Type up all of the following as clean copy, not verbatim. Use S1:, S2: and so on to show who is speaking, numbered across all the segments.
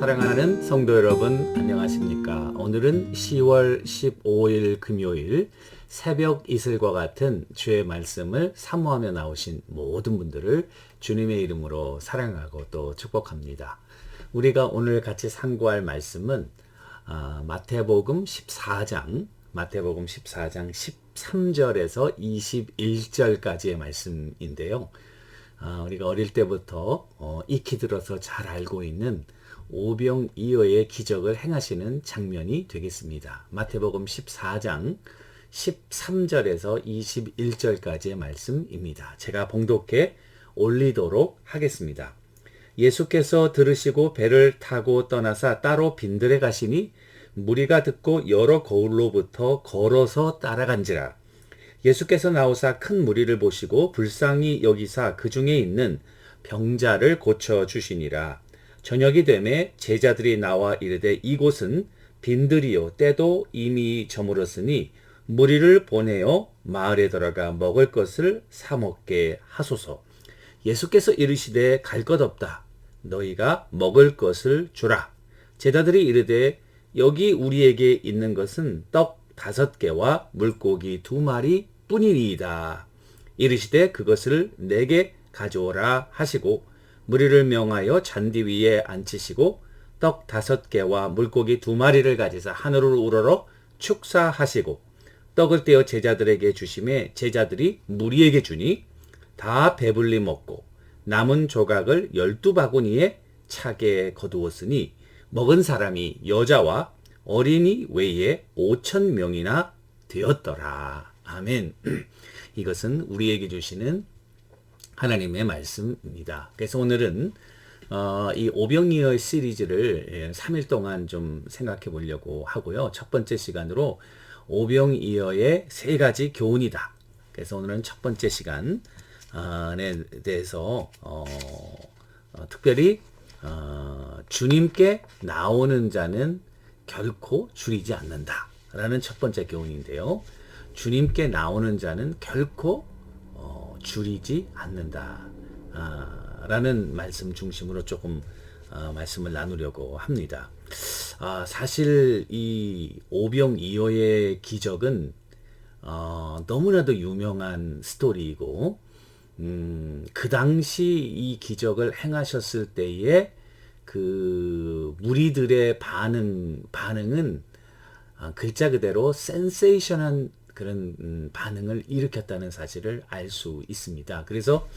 S1: 사랑하는 성도 여러분, 안녕하십니까? 오늘은 10월 15일 금요일 새벽 이슬과 같은 주의 말씀을 사모하며 나오신 모든 분들을 주님의 이름으로 사랑하고 또 축복합니다. 우리가 오늘 같이 상고할 말씀은 마태복음 14장 13절에서 21절까지의 말씀인데요. 우리가 어릴 때부터 익히 들어서 잘 알고 있는 오병이어의 기적을 행하시는 장면이 되겠습니다. 마태복음 14장 13절에서 21절까지의 말씀입니다. 제가 봉독해 올리도록 하겠습니다. 예수께서 들으시고 배를 타고 떠나사 따로 빈들에 가시니 무리가 듣고 여러 거울로부터 걸어서 따라간지라. 예수께서 나오사 큰 무리를 보시고 불쌍히 여기사 그 중에 있는 병자를 고쳐주시니라. 저녁이 되매 제자들이 나와 이르되 이곳은 빈들이요 때도 이미 저물었으니 무리를 보내어 마을에 들어가 먹을 것을 사 먹게 하소서. 예수께서 이르시되 갈 것 없다. 너희가 먹을 것을 주라. 제자들이 이르되 여기 우리에게 있는 것은 떡 5개와 물고기 2마리 뿐이니이다. 이르시되 그것을 내게 가져오라 하시고 무리를 명하여 잔디 위에 앉히시고 떡 5개와 물고기 2마리를 가지사 하늘을 우러러 축사하시고 떡을 떼어 제자들에게 주심에 제자들이 무리에게 주니 다 배불리 먹고 남은 조각을 12바구니에 차게 거두었으니 먹은 사람이 여자와 어린이 외에 5,000명이나 되었더라. 아멘. 이것은 우리에게 주시는 하나님의 말씀입니다. 그래서 오늘은 이 오병이어 시리즈를 3일 동안 좀 생각해 보려고 하고요. 첫 번째 시간으로 오병이어의 3가지 교훈이다. 그래서 오늘은 첫 번째 시간에 대해서 특별히 주님께 나오는 자는 결코 줄이지 않는다 라는 첫 번째 교훈인데요. 주님께 나오는 자는 결코 줄이지 않는다 라는 말씀 중심으로 조금 말씀을 나누려고 합니다. 사실 이 오병이어의 기적은 너무나도 유명한 스토리이고 그 당시 이 기적을 행하셨을 때의 그 무리들의 반응은 글자 그대로 센세이션한 그런 반응을 일으켰다는 사실을 알 수 있습니다. 그래서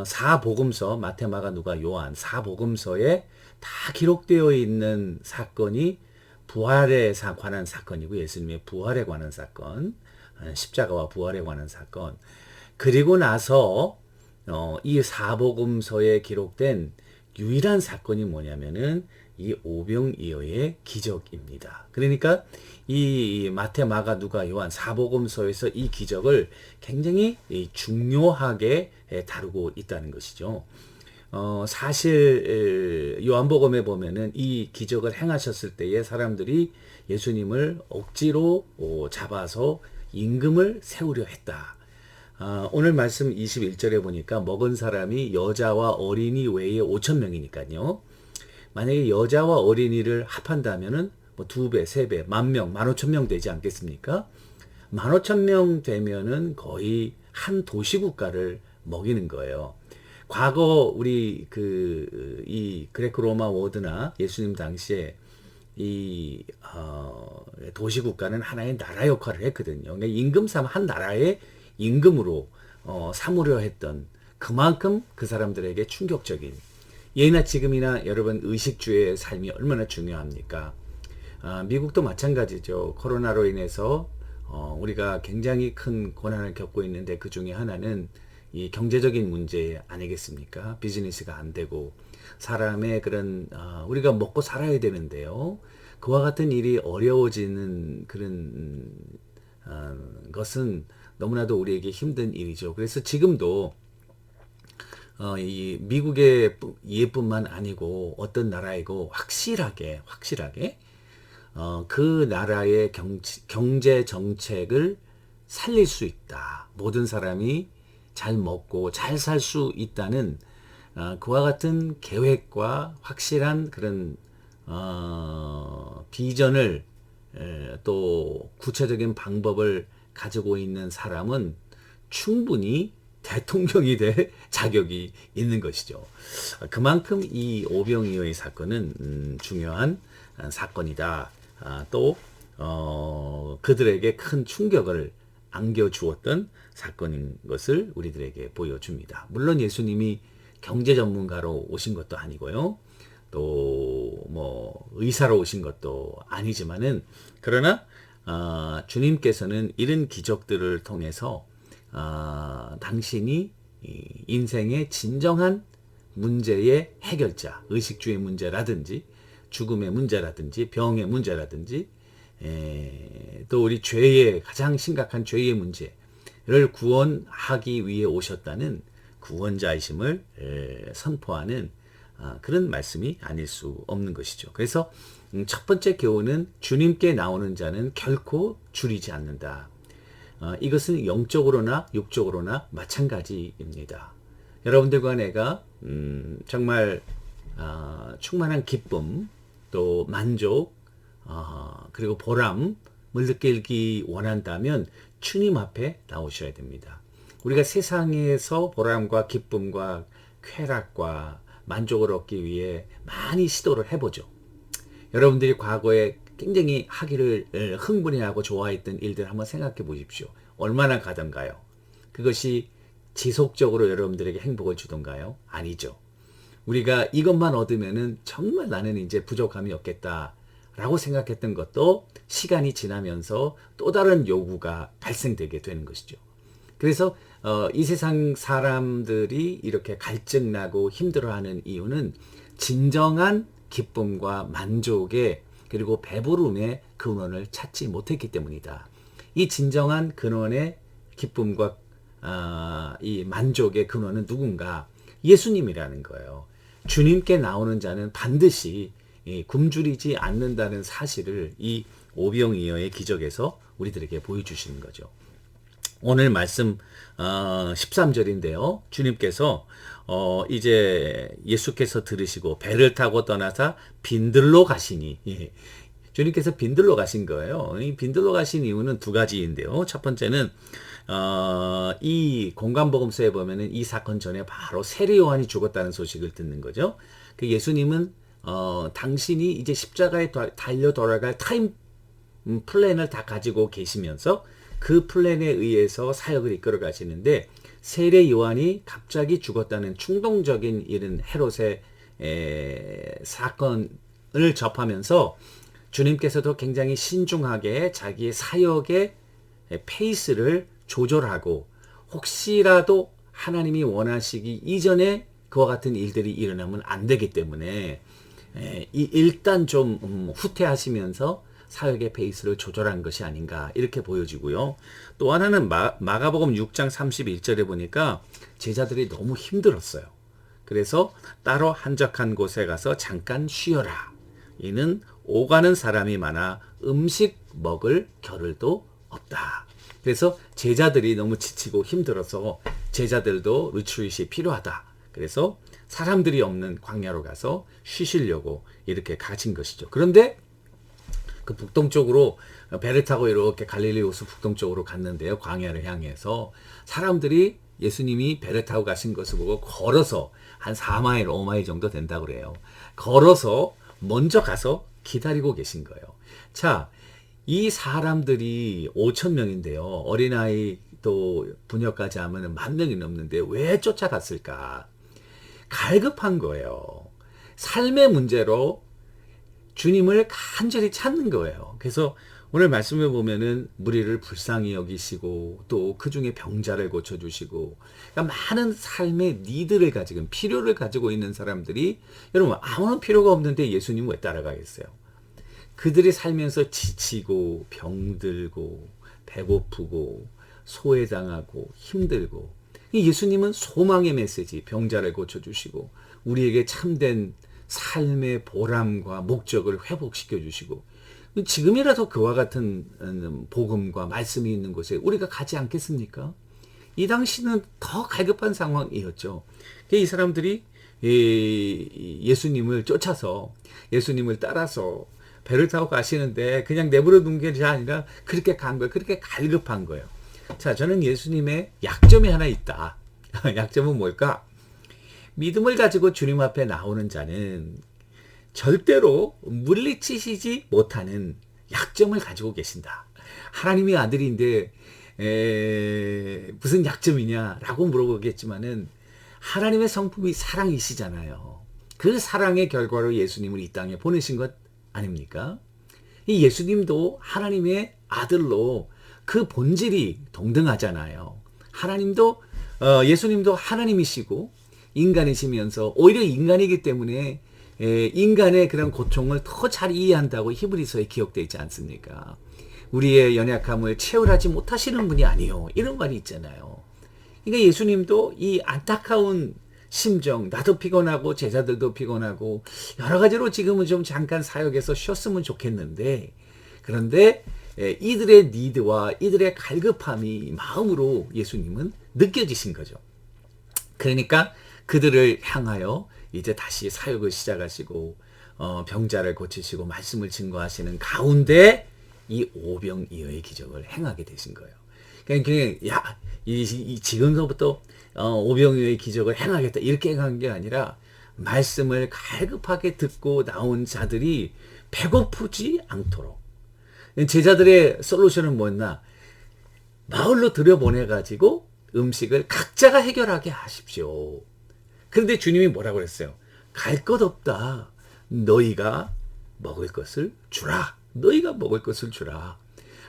S1: 사복음서 마태, 마가, 누가, 요한 사복음서에 다 기록되어 있는 사건이 부활에 관한 사건이고 예수님의 부활에 관한 사건, 십자가와 부활에 관한 사건. 그리고 나서 이 사복음서에 기록된 유일한 사건이 뭐냐면은 이 오병이어의 기적입니다. 그러니까 이 마태, 마가, 누가, 요한 사복음서에서 이 기적을 굉장히 중요하게 다루고 있다는 것이죠. 사실 요한복음에 보면은 이 기적을 행하셨을 때에 사람들이 예수님을 억지로 잡아서 임금을 세우려 했다. 오늘 말씀 21절에 보니까 먹은 사람이 여자와 어린이 외에 5,000명이니까요. 만약에 여자와 어린이를 합한다면은 뭐 2배, 3배, 10,000명, 15,000명 되지 않겠습니까? 15,000명 되면은 거의 한 도시국가를 먹이는 거예요. 과거 우리 이 그레코 로마 워드나 예수님 당시에 이 도시국가는 하나의 나라 역할을 했거든요. 그러니까 임금 삼아 한 나라의 임금으로 삼으려 했던 그만큼 그 사람들에게 충격적인 예나 지금이나 여러분 의식주의 삶이 얼마나 중요합니까? 미국도 마찬가지죠. 코로나로 인해서 우리가 굉장히 큰 고난을 겪고 있는데 그 중에 하나는 이 경제적인 문제 아니겠습니까? 비즈니스가 안 되고 사람의 그런 우리가 먹고 살아야 되는데요. 그와 같은 일이 어려워지는 그런 것은 너무나도 우리에게 힘든 일이죠. 그래서 지금도 이 미국의 예뿐만 아니고 어떤 나라이고 확실하게 그 나라의 경제 정책을 살릴 수 있다. 모든 사람이 잘 먹고 잘 살 수 있다는 그와 같은 계획과 확실한 그런 비전을 또 구체적인 방법을 가지고 있는 사람은 충분히 대통령이 될 자격이 있는 것이죠. 그만큼 이 오병이어의 사건은 중요한 사건이다. 또 그들에게 큰 충격을 안겨주었던 사건인 것을 우리들에게 보여줍니다. 물론 예수님이 경제 전문가로 오신 것도 아니고요. 또 뭐 의사로 오신 것도 아니지만은, 그러나 주님께서는 이런 기적들을 통해서 당신이 인생의 진정한 문제의 해결자, 의식주의 문제라든지 죽음의 문제라든지 병의 문제라든지 또 우리 죄의 가장 심각한 죄의 문제를 구원하기 위해 오셨다는 구원자이심을 선포하는 그런 말씀이 아닐 수 없는 것이죠. 그래서 첫 번째 교훈은 주님께 나오는 자는 결코 줄이지 않는다. 이것은 영적으로나 육적으로나 마찬가지입니다. 여러분들과 내가 정말 충만한 기쁨, 또 만족, 그리고 보람을 느끼기 원한다면 주님 앞에 나오셔야 됩니다. 우리가 세상에서 보람과 기쁨과 쾌락과 만족을 얻기 위해 많이 시도를 해보죠. 여러분들이 과거에 굉장히 하기를 흥분해하고 좋아했던 일들 한번 생각해 보십시오. 얼마나 가던가요? 그것이 지속적으로 여러분들에게 행복을 주던가요? 아니죠. 우리가 이것만 얻으면은 정말 나는 이제 부족함이 없겠다라고 생각했던 것도 시간이 지나면서 또 다른 요구가 발생되게 되는 것이죠. 그래서 이 세상 사람들이 이렇게 갈증나고 힘들어하는 이유는 진정한 기쁨과 만족의 그리고 배부름의 근원을 찾지 못했기 때문이다. 이 진정한 근원의 기쁨과 이 만족의 근원은 누군가? 예수님이라는 거예요. 주님께 나오는 자는 반드시 굶주리지 않는다는 사실을 이 오병이어의 기적에서 우리들에게 보여주시는 거죠. 오늘 말씀 13절인데요. 주님께서 이제 예수께서 들으시고 배를 타고 떠나사 빈들로 가시니, 주님께서 빈들로 가신 거예요. 이 빈들로 가신 이유는 두 가지인데요. 첫 번째는 이 공관복음서에 보면은 이 사건 전에 바로 세례 요한이 죽었다는 소식을 듣는 거죠. 그 예수님은 당신이 이제 십자가에 달려 돌아갈 타임 플랜을 다 가지고 계시면서 그 플랜에 의해서 사역을 이끌어 가시는데, 세례 요한이 갑자기 죽었다는 충동적인 이런 헤롯의 사건을 접하면서 주님께서도 굉장히 신중하게 자기의 사역의 페이스를 조절하고, 혹시라도 하나님이 원하시기 이전에 그와 같은 일들이 일어나면 안 되기 때문에 일단 좀 후퇴하시면서 사역의 페이스를 조절한 것이 아닌가, 이렇게 보여지고요. 또 하나는 마가복음 6장 31절에 보니까 제자들이 너무 힘들었어요. 그래서 따로 한적한 곳에 가서 잠깐 쉬어라. 이는 오가는 사람이 많아 음식 먹을 겨를도 없다. 그래서 제자들이 너무 지치고 힘들어서 제자들도 리트릿이 필요하다. 그래서 사람들이 없는 광야로 가서 쉬시려고 이렇게 가진 것이죠. 그런데 그 북동쪽으로 배를 타고 이렇게 갈릴리 호수 북동쪽으로 갔는데요. 광야를 향해서 사람들이 예수님이 배를 타고 가신 것을 보고 걸어서 한 4마일, 5마일 정도 된다고 그래요. 걸어서 먼저 가서 기다리고 계신 거예요. 자, 이 사람들이 5,000명인데요. 어린아이 또 부녀까지 하면 10,000명이 넘는데 왜 쫓아갔을까? 갈급한 거예요. 삶의 문제로 주님을 간절히 찾는 거예요. 그래서 오늘 말씀을 보면은 무리를 불쌍히 여기시고 또 그 중에 병자를 고쳐주시고, 그러니까 많은 삶의 니드를 가지고 필요를 가지고 있는 사람들이, 여러분 아무런 필요가 없는데 예수님 왜 따라가겠어요? 그들이 살면서 지치고 병들고 배고프고 소외당하고 힘들고, 예수님은 소망의 메시지, 병자를 고쳐주시고 우리에게 참된 삶의 보람과 목적을 회복시켜 주시고, 지금이라도 그와 같은 복음과 말씀이 있는 곳에 우리가 가지 않겠습니까? 이 당시는 더 갈급한 상황이었죠. 이 사람들이 예수님을 쫓아서 예수님을 따라서 배를 타고 가시는데 그냥 내버려 둔 게 아니라 그렇게 간 거예요. 그렇게 갈급한 거예요. 자, 저는 예수님의 약점이 하나 있다. 약점은 뭘까? 믿음을 가지고 주님 앞에 나오는 자는 절대로 물리치시지 못하는 약점을 가지고 계신다. 하나님의 아들인데 무슨 약점이냐라고 물어보겠지만은 하나님의 성품이 사랑이시잖아요. 그 사랑의 결과로 예수님을 이 땅에 보내신 것 아닙니까? 이 예수님도 하나님의 아들로 그 본질이 동등하잖아요. 하나님도 예수님도 하나님이시고 인간이시면서 오히려 인간이기 때문에 인간의 그런 고통을 더 잘 이해한다고 히브리서에 기록되어 있지 않습니까? 우리의 연약함을 채울하지 못하시는 분이 아니요. 이런 말이 있잖아요. 그러니까 예수님도 이 안타까운 심정, 나도 피곤하고 제자들도 피곤하고 여러 가지로 지금은 좀 잠깐 사역에서 쉬었으면 좋겠는데, 그런데 이들의 니드와 이들의 갈급함이 마음으로 예수님은 느껴지신 거죠. 그러니까 그들을 향하여 이제 다시 사역을 시작하시고 병자를 고치시고 말씀을 증거하시는 가운데 이 오병이어의 기적을 행하게 되신 거예요. 그러니까 지금서부터 오병이어의 기적을 행하겠다 이렇게 행한 게 아니라 말씀을 갈급하게 듣고 나온 자들이 배고프지 않도록. 제자들의 솔루션은 뭐였나? 마을로 들여보내가지고 음식을 각자가 해결하게 하십시오. 그런데 주님이 뭐라고 그랬어요? 갈 것 없다. 너희가 먹을 것을 주라. 너희가 먹을 것을 주라.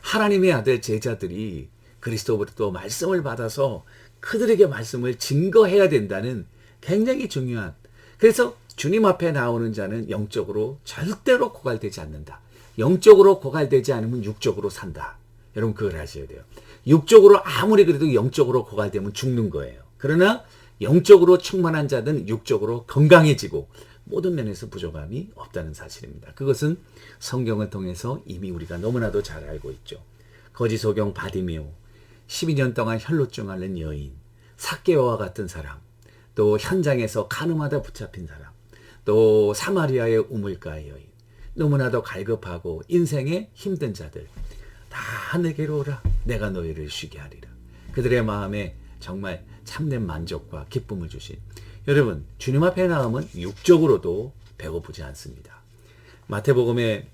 S1: 하나님의 아들 제자들이 그리스도부터 말씀을 받아서 그들에게 말씀을 증거해야 된다는 굉장히 중요한. 그래서 주님 앞에 나오는 자는 영적으로 절대로 고갈되지 않는다. 영적으로 고갈되지 않으면 육적으로 산다. 여러분 그걸 아셔야 돼요. 육적으로 아무리 그래도 영적으로 고갈되면 죽는 거예요. 그러나 영적으로 충만한 자는 육적으로 건강해지고 모든 면에서 부족함이 없다는 사실입니다. 그것은 성경을 통해서 이미 우리가 너무나도 잘 알고 있죠. 거지 소경 바디메오, 12년 동안 혈루증 앓는 여인, 삭개오와 같은 사람, 또 현장에서 간음하다 붙잡힌 사람, 또 사마리아의 우물가의 여인, 너무나도 갈급하고 인생에 힘든 자들, 다 내게로 오라. 내가 너희를 쉬게 하리라. 그들의 마음에 정말 참된 만족과 기쁨을 주신 여러분, 주님 앞에 나오면 육적으로도 배고프지 않습니다. 마태복음의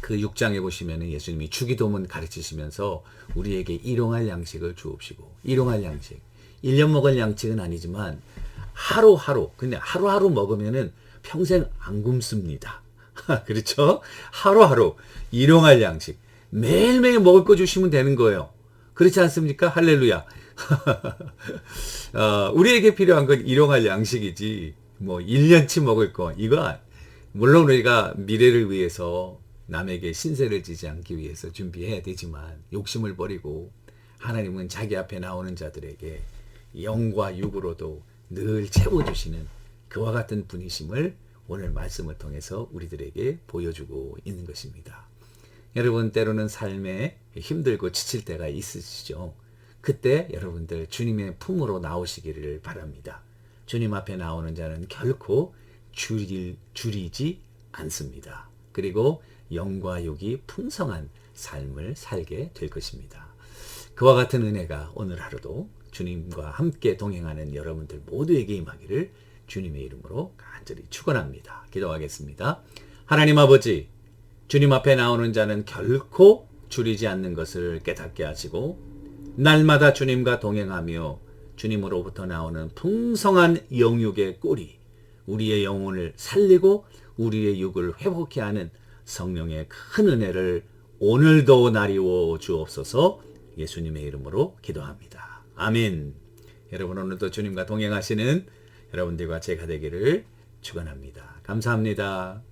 S1: 그 6장에 보시면 예수님이 주기도문 가르치시면서 우리에게 일용할 양식을 주옵시고, 일용할 양식, 1년 먹을 양식은 아니지만 하루하루, 그냥 하루하루 먹으면은 평생 안 굶습니다. 그렇죠? 하루하루 일용할 양식, 매일매일 먹을 거 주시면 되는 거예요. 그렇지 않습니까? 할렐루야. 우리에게 필요한 건 일용할 양식이지, 뭐 1년치 먹을 거, 이거 물론 우리가 미래를 위해서 남에게 신세를 지지 않기 위해서 준비해야 되지만 욕심을 버리고 하나님은 자기 앞에 나오는 자들에게 영과 육으로도 늘 채워주시는 그와 같은 분이심을 오늘 말씀을 통해서 우리들에게 보여주고 있는 것입니다. 여러분, 때로는 삶에 힘들고 지칠 때가 있으시죠. 그때 여러분들 주님의 품으로 나오시기를 바랍니다. 주님 앞에 나오는 자는 결코 줄이지 않습니다. 그리고 영과 육이 풍성한 삶을 살게 될 것입니다. 그와 같은 은혜가 오늘 하루도 주님과 함께 동행하는 여러분들 모두에게 임하기를 주님의 이름으로 간절히 축원합니다. 기도하겠습니다. 하나님 아버지, 주님 앞에 나오는 자는 결코 줄이지 않는 것을 깨닫게 하시고 날마다 주님과 동행하며 주님으로부터 나오는 풍성한 영육의 꿀이 우리의 영혼을 살리고 우리의 육을 회복케 하는 성령의 큰 은혜를 오늘도 나리워 주옵소서. 예수님의 이름으로 기도합니다. 아멘. 여러분, 오늘도 주님과 동행하시는 여러분들과 제가 되기를 축원합니다. 감사합니다.